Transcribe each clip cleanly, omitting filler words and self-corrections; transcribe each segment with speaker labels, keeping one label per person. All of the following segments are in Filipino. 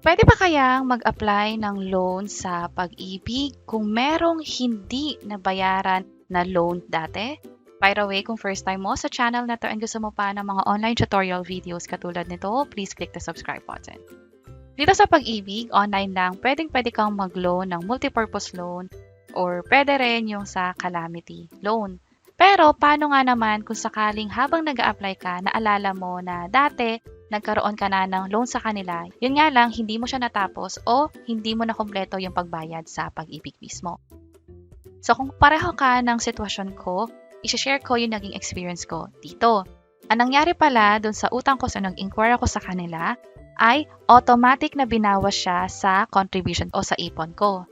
Speaker 1: Pwede ba kayang mag-apply ng loan sa Pag-ibig kung merong hindi nabayaran na loan dati? By the way, kung first time mo sa channel na to and gusto mo pa ng mga online tutorial videos katulad nito, please click the subscribe button. Dito sa Pag-ibig, online lang, pwede kang mag-loan ng multipurpose loan or pwede rin yung sa calamity loan. Pero paano nga naman kung sakaling habang nag-a-apply ka, naalala mo na dati nagkaroon ka na ng loan sa kanila, yun nga lang hindi mo siya natapos o hindi mo na kumpleto yung pagbayad sa Pag-ibig mismo. So kung pareho ka ng sitwasyon ko, i-share ko yung naging experience ko dito. Ang nangyari pala dun sa utang ko sa nag-inquire ako sa kanila ay automatic na binawas siya sa contribution o sa ipon ko.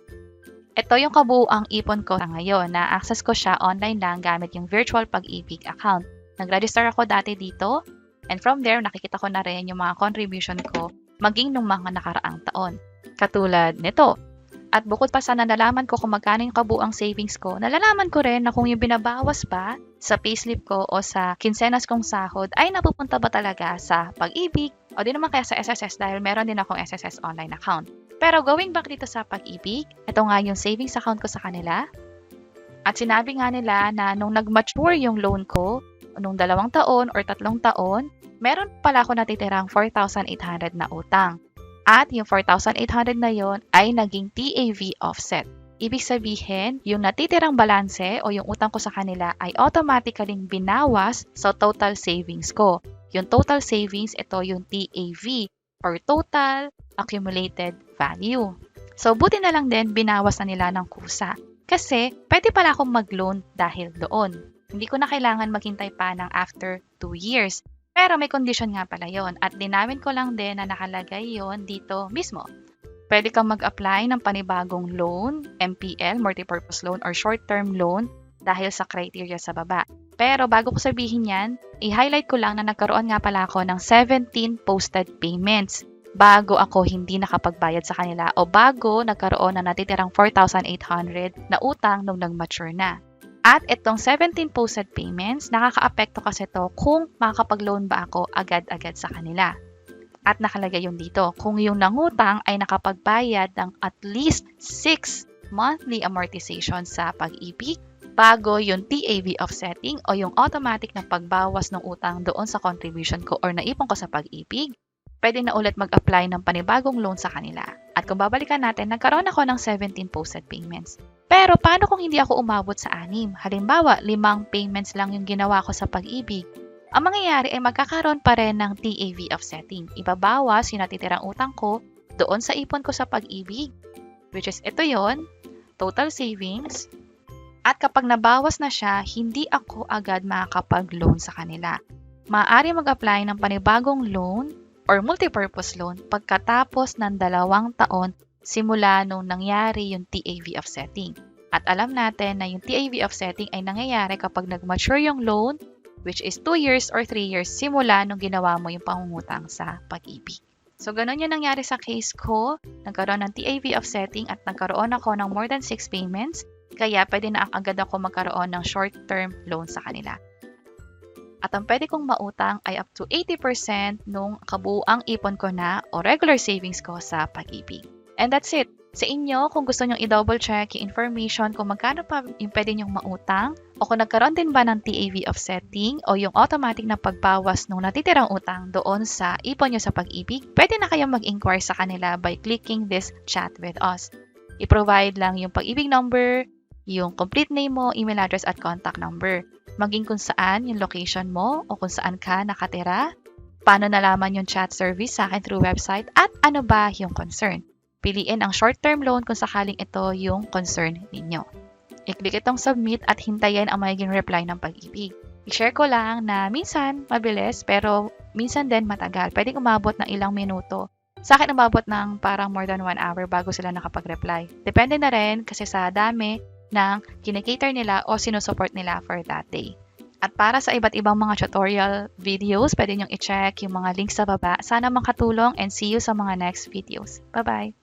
Speaker 1: Ito yung kabuuang ipon ko ngayon. Na-access ko siya online lang gamit yung virtual Pag-ibig account. Nag-register ako dati dito and from there nakikita ko na rin yung mga contribution ko maging nung mga nakaraang taon. Katulad nito. At bukod pa sa nalalaman ko kung magkano yung kabuuang savings ko, nalalaman ko rin na kung yung binabawas pa sa payslip ko o sa kinsenas kong sahod ay napupunta ba talaga sa Pag-ibig o di naman kaya sa SSS dahil meron din akong SSS online account. Pero going back dito sa Pag-ibig, ito nga yung savings account ko sa kanila. At sinabi nga nila na nung nag-mature yung loan ko, nung 2 taon or 3 taon, meron pala ako natitirang 4,800 na utang. At yung 4,800 na yon ay naging TAV offset. Ibig sabihin, yung natitirang balanse o yung utang ko sa kanila ay automatically binawas sa total savings ko. Yung total savings, ito yung TAV or total accumulated value. So, buti na lang din binawas na nila ng kusa. Kasi, pwede pala akong mag-loan dahil doon. Hindi ko na kailangan maghintay pa ng after 2 years. Pero may condition nga pala yon at linawin ko lang din na nakalagay yon dito mismo. Pwede kang mag-apply ng panibagong loan, MPL, multipurpose loan or short-term loan dahil sa criteria sa baba. Pero bago ko sabihin yan, i-highlight ko lang na nagkaroon nga pala ako ng 17 posted payments bago ako hindi nakapagbayad sa kanila o bago nagkaroon ng natitirang 4,800 na utang nung nag-mature na. At itong 17 posted payments, nakaka-apekto kasi to kung makakapag-loan ba ako agad-agad sa kanila. At nakalagay yun dito, kung yung nangutang ay nakapagbayad ng at least 6 monthly amortization sa Pag-ibig, bago yung TAV offsetting o yung automatic na pagbawas ng utang doon sa contribution ko or naipon ko sa Pag-ibig, pwede na ulit mag-apply ng panibagong loan sa kanila. At kung babalikan natin, nagkaroon ako ng 17 posted payments. Pero paano kung hindi ako umabot sa 6? Halimbawa, 5 payments lang yung ginawa ko sa Pag-ibig. Ang mangyayari ay magkakaroon pa rin ng TAV offsetting. Ibabawas yung natitirang utang ko doon sa ipon ko sa Pag-ibig, which is ito yon, total savings. At kapag nabawas na siya, hindi ako agad makakapag-loan sa kanila. Maaari mag-apply ng panibagong loan or multipurpose loan pagkatapos ng 2 taon simula nung nangyari yung TAV offsetting. At alam natin na yung TAV offsetting ay nangyayari kapag nag-mature yung loan, which is 2 years or 3 years simula nung ginawa mo yung pangungutang sa Pag-ibig. So, ganun yung nangyari sa case ko. Nagkaroon ng TAV offsetting at nagkaroon ako ng more than 6 payments, kaya pwede na agad ako magkaroon ng short-term loan sa kanila. At ang pwede kong mautang ay up to 80% nung kabuuang ipon ko na o regular savings ko sa Pag-ibig. And that's it. Sa inyo, kung gusto nyong i-double check yung information kung magkano pa yung pwede nyong mautang o kung nagkaroon din ba ng TAV offsetting o yung automatic na pagbawas nung natitirang utang doon sa ipon nyo sa Pag-ibig, pwede na kayong mag-inquire sa kanila by clicking this chat with us. I-provide lang yung Pag-ibig number, yung complete name mo, email address at contact number. Maging kung saan yung location mo o kung saan ka nakatira, paano nalaman yung chat service sa akin through website at ano ba yung concern. Piliin ang short-term loan kung sakaling ito yung concern ninyo. I-click itong submit at hintayin ang magiging reply ng Pag-ibig. I-share ko lang na minsan mabilis pero minsan din matagal. Pwedeng umabot ng ilang minuto. Sa akin umabot ng parang more than 1 hour bago sila nakapag-reply. Depende na rin kasi sa dami ng kinikater nila o sinusupport nila for that day. At para sa iba't ibang mga tutorial videos, pwede nyong i-check yung mga links sa baba. Sana makatulong and see you sa mga next videos. Bye-bye!